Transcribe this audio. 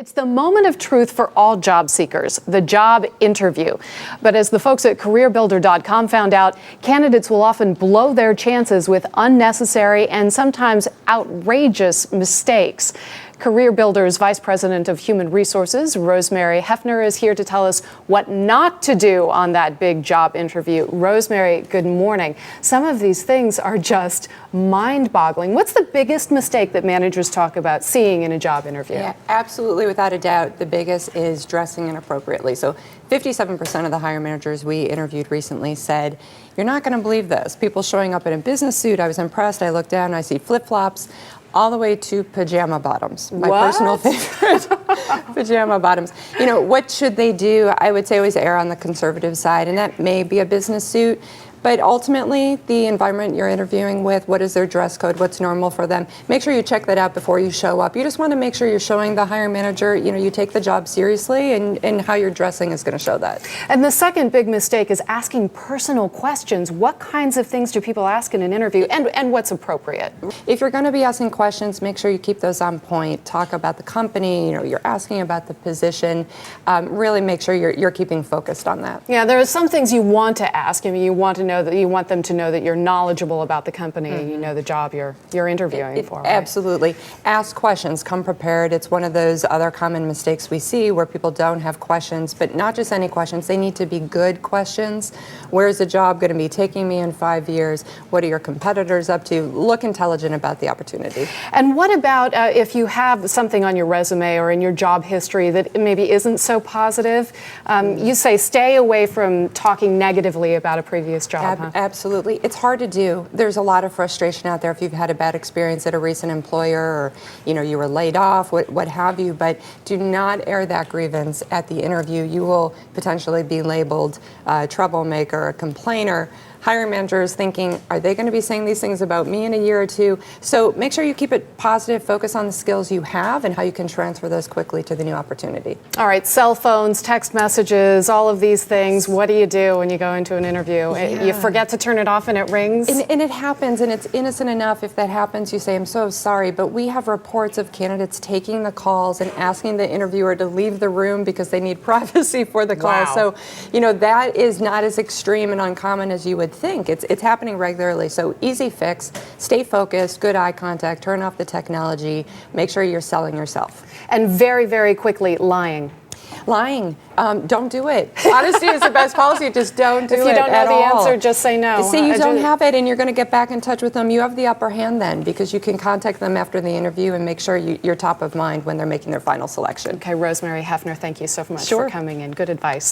It's the moment of truth for all job seekers, the job interview. But as the folks at CareerBuilder.com found out, candidates will often blow their chances with unnecessary and sometimes outrageous mistakes. CareerBuilder's Vice President of Human Resources, Rosemary Hefner, is here to tell us what not to do on that big job interview. Rosemary, good morning. Some of these things are just mind-boggling. What's the biggest mistake that managers talk about seeing in a job interview? Yeah, absolutely, without a doubt, the biggest is dressing inappropriately. So 57% of the hiring managers we interviewed recently said, "You're not going to believe this. People showing up in a business suit. I was impressed. I looked down and I see flip-flops, all the way to pajama bottoms. My personal favorite, pajama bottoms. You know, what should they do? I would say always err on the conservative side, and that may be a business suit. But ultimately, the environment you're interviewing with, what is their dress code, what's normal for them, make sure you check that out before you show up. You just want to make sure you're showing the hiring manager, you know, you take the job seriously, and how you're dressing is going to show that. And the second big mistake is asking personal questions. What kinds of things do people ask in an interview, and what's appropriate? If you're going to be asking questions, make sure you keep those on point. Talk about the company, you know, you're asking about the position. Really make sure you're keeping focused on that. Yeah, there are some things you want to ask. I mean, you want them to know that you're knowledgeable about the company and you know the job you're interviewing for. Right? Absolutely. Ask questions. Come prepared. It's one of those other common mistakes we see where people don't have questions, but not just any questions. They need to be good questions. Where's the job going to be taking me in 5 years? What are your competitors up to? Look intelligent about the opportunity. And what about if you have something on your resume or in your job history that maybe isn't so positive? You say stay away from talking negatively about a previous job. Huh? Absolutely. It's hard to do. There's a lot of frustration out there if you've had a bad experience at a recent employer, or you were laid off, what have you, but do not air that grievance at the interview. You will potentially be labeled a troublemaker, a complainer. Hiring managers thinking, are they going to be saying these things about me in a year or two? So make sure you keep it positive, focus on the skills you have and how you can transfer those quickly to the new opportunity. All right, cell phones, text messages, all of these things. What do you do when you go into an interview? Yeah. You forget to turn it off and it rings? And it happens, and it's innocent enough. If that happens, you say, I'm so sorry, but we have reports of candidates taking the calls and asking the interviewer to leave the room because they need privacy for the call. Wow. So, that is not as extreme and uncommon as you would think. It's happening regularly. So easy fix, stay focused, good eye contact, turn off the technology, make sure you're selling yourself. And very, very quickly, lying. Lying, don't do it. Honesty is the best policy. Just don't do it. If you don't know at the all. answer, just say no. Say you don't have it and you're going to get back in touch with them. You have the upper hand then, because you can contact them after the interview and make sure you're top of mind when they're making their final selection. Okay, Rosemary Hefner, thank you so much Sure. for coming in. Good advice.